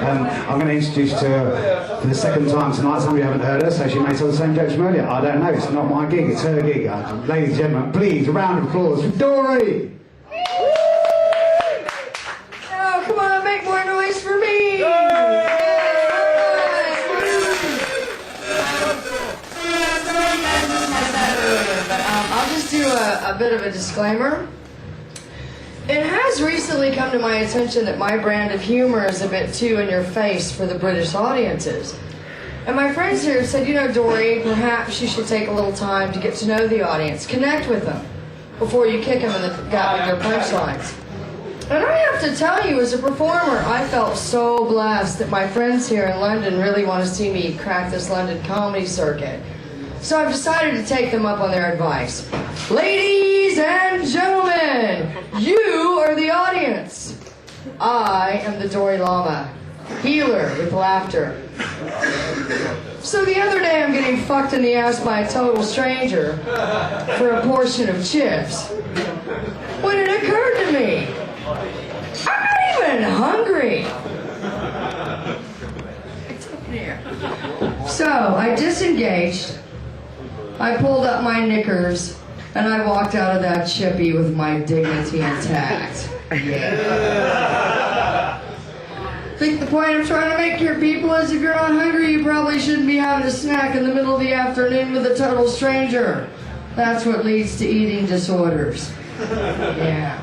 I'm going to introduce to her for the second time tonight. Some of you haven't heard her, so she makes all the same jokes from earlier. I don't know, it's not my gig, it's her gig. Ladies and gentlemen, please, a round of applause for Dory! Oh, come on, make more noise for me! I'll just do a bit of a disclaimer. It has recently come to my attention that my brand of humor is a bit too in your face for the British audiences. And my friends here said, you know, Dory, perhaps you should take a little time to get to know the audience, connect with them, before you kick them in the gut with your punchlines. And I have to tell you, as a performer, I felt so blessed that my friends here in London really want to see me crack this London comedy circuit. So I've decided to take them up on their advice. Ladies and gentlemen, you are the audience. I am the Dory Llama, healer with laughter. So the other day I'm getting fucked in the ass by a total stranger for a portion of chips, when it occurred to me, I'm not even hungry. It's up here. So I disengaged, I pulled up my knickers, and I walked out of that chippy with my dignity intact. Yeah. I think the point I'm trying to make here, people, is if you're not hungry, you probably shouldn't be having a snack in the middle of the afternoon with a total stranger. That's what leads to eating disorders. Yeah.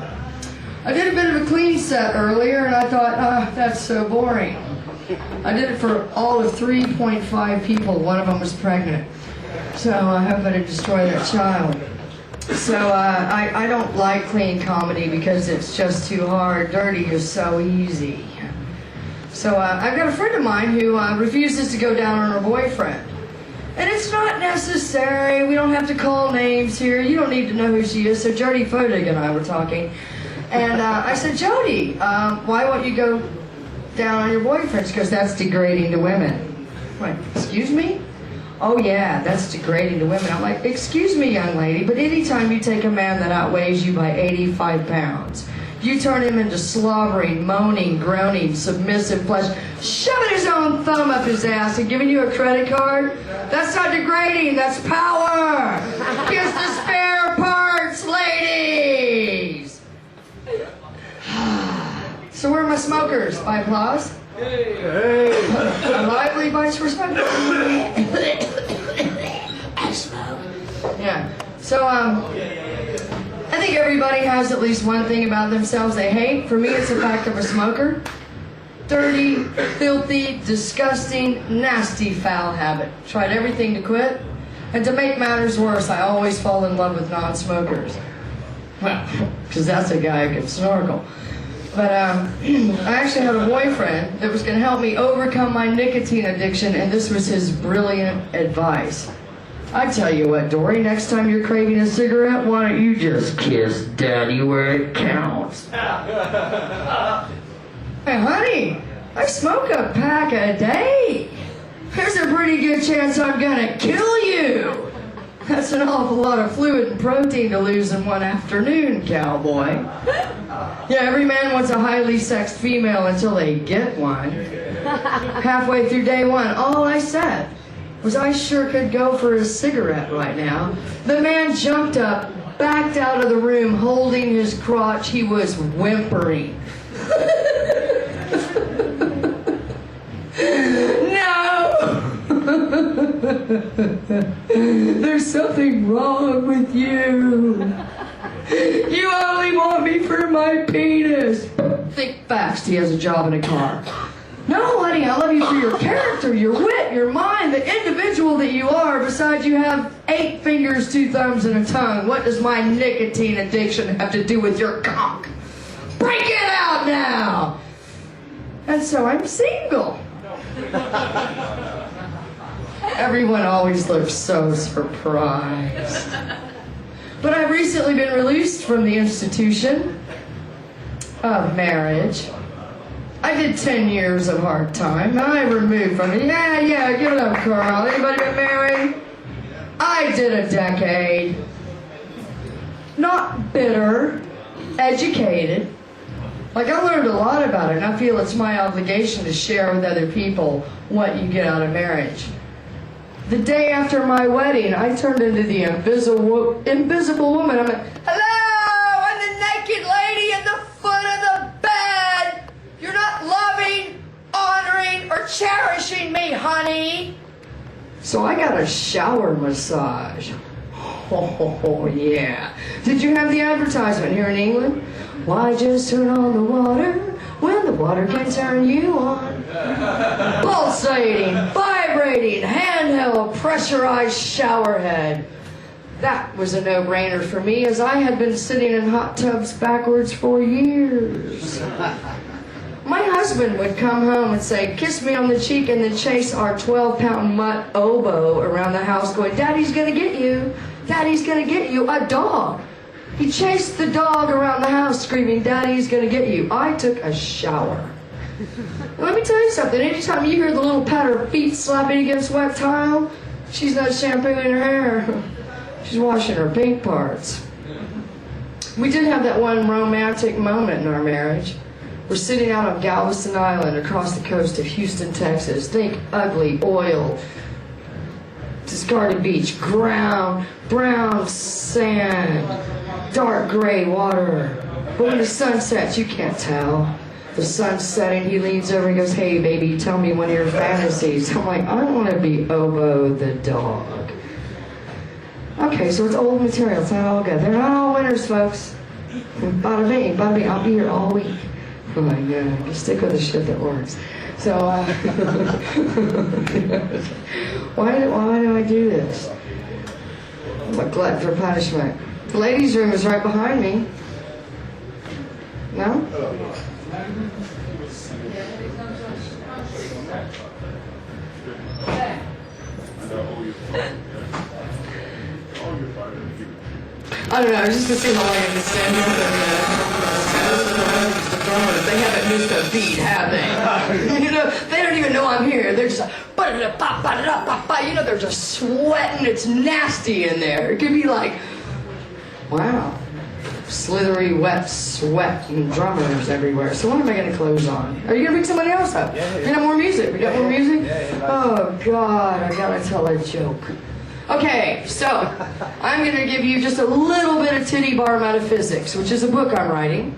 I did a bit of a clean set earlier, and I thought, that's so boring. I did it for all of 3.5 people. One of them was pregnant. So I hope I didn't destroy that child. So I don't like clean comedy because it's just too hard. Dirty is so easy. So I've got a friend of mine who refuses to go down on her boyfriend. And it's not necessary. We don't have to call names here. You don't need to know who she is. So Jody Fodig and I were talking. And I said, Jody, why won't you go down on your boyfriend? She goes, that's degrading to women. I'm like, excuse me? Oh yeah, that's degrading to women. I'm like, excuse me, young lady, but anytime you take a man that outweighs you by 85 pounds, you turn him into slobbering, moaning, groaning, submissive flesh, shoving his own thumb up his ass and giving you a credit card, that's not degrading, that's power. Kiss the spare parts, ladies. So where are my smokers? By applause? Hey. A lively bunch for smoking. I smoke. Yeah. So, I think everybody has at least one thing about themselves they hate. For me, it's the fact of a smoker. Dirty, filthy, disgusting, nasty, foul habit. Tried everything to quit. And to make matters worse, I always fall in love with non-smokers. Well, because that's a guy who can snorkel. But I actually had a boyfriend that was going to help me overcome my nicotine addiction, and this was his brilliant advice. I tell you what, Dory, next time you're craving a cigarette, why don't you just kiss Daddy where it counts? Hey, honey, I smoke a pack a day. There's a pretty good chance I'm going to kill you. That's an awful lot of fluid and protein to lose in one afternoon, cowboy. Yeah, every man wants a highly sexed female until they get one. Halfway through day one, all I said was I sure could go for a cigarette right now. The man jumped up, backed out of the room, holding his crotch. He was whimpering. There's something wrong with you. You only want me for my penis. Think fast, he has a job in a car. No, honey, I love you for your character, your wit, your mind, the individual that you are. Besides, you have 8 fingers, 2 thumbs, and a tongue. What does my nicotine addiction have to do with your cock? Break it out now! And so I'm single. Everyone always looks so surprised. But I've recently been released from the institution of marriage. I did 10 years of hard time. I removed from it. Yeah, give it up, Carl. Anybody been married? I did a decade. Not bitter, educated, Like, I learned a lot about it, and I feel it's my obligation to share with other people what you get out of marriage. The day after my wedding, I turned into the invisible woman. I'm like, hello, I'm the naked lady at the foot of the bed. You're not loving, honoring, or cherishing me, honey. So I got a shower massage. Oh, yeah. Did you have the advertisement here in England? Why just turn on the water when the water can turn you on? Pulsating, vibrating, handheld, pressurized shower head. That was a no-brainer for me, as I had been sitting in hot tubs backwards for years. My husband would come home and say, kiss me on the cheek, and then chase our 12-pound mutt oboe around the house going, Daddy's gonna get you. Daddy's gonna get you. A dog. He chased the dog around the house screaming, Daddy's gonna get you. I took a shower. Let me tell you something. Anytime you hear the little patter of feet slapping against wet tile, she's not shampooing her hair. She's washing her pink parts. We did have that one romantic moment in our marriage. We're sitting out on Galveston Island across the coast of Houston, Texas. Think ugly, oil, discarded beach, brown sand, dark gray water. But when the sun sets, you can't tell. The sun's setting, he leans over and goes, hey baby, tell me one of your fantasies. I'm like, I want to be Obo the dog. Okay, so it's old material, it's not all good. They're not all winners, folks. Bada bing, I'll be here all week. I'm like, yeah, just stick with the shit that works. So, why do I do this? I'm a glutton for punishment. The ladies' room is right behind me. No? I don't know, I was just gonna see how long I can stand here. They haven't missed a beat, have they? You know, they don't even know I'm here. They're just like, you know, they're just sweating. It's nasty in there. It could be like, wow, slithery, wet sweat and drummers everywhere. So when am I going to close on? Are you going to bring somebody else up? Yeah. We got more music. We got more music? Oh, God, I got to tell a joke. Okay, so I'm going to give you just a little bit of Titty Bar Metaphysics, which is a book I'm writing.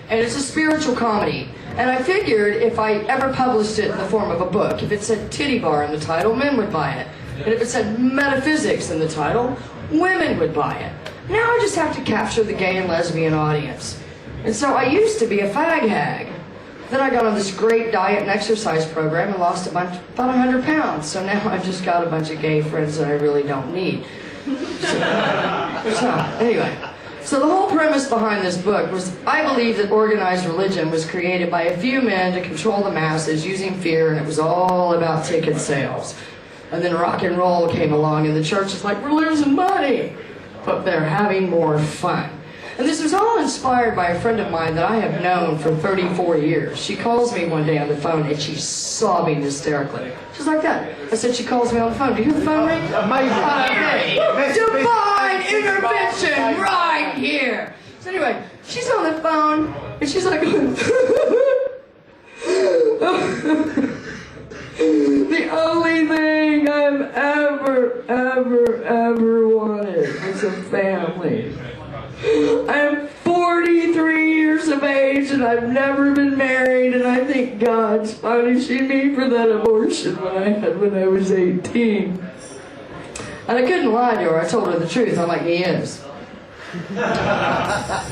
And it's a spiritual comedy. And I figured if I ever published it in the form of a book, if it said Titty Bar in the title, men would buy it. And if it said Metaphysics in the title, women would buy it. Now I just have to capture the gay and lesbian audience. And so I used to be a fag hag. Then I got on this great diet and exercise program and lost about 100 pounds. So now I've just got a bunch of gay friends that I really don't need. Anyway. So the whole premise behind this book was, I believe that organized religion was created by a few men to control the masses using fear, and it was all about ticket sales. And then rock and roll came along, and the church is like, we're losing money, but they're having more fun. And this was all inspired by a friend of mine that I have known for 34 years. She calls me one day on the phone, and she's sobbing hysterically. She's like that. I said, she calls me on the phone. Do you hear the phone ring? Amazing. Divine intervention right here. So anyway, she's on the phone, and she's like, the only thing I've ever wanted is a family. I'm 43 years of age and I've never been married, and I think God's punishing me for that abortion I had when I was 18. And I couldn't lie to her. I told her the truth. I'm like, he is.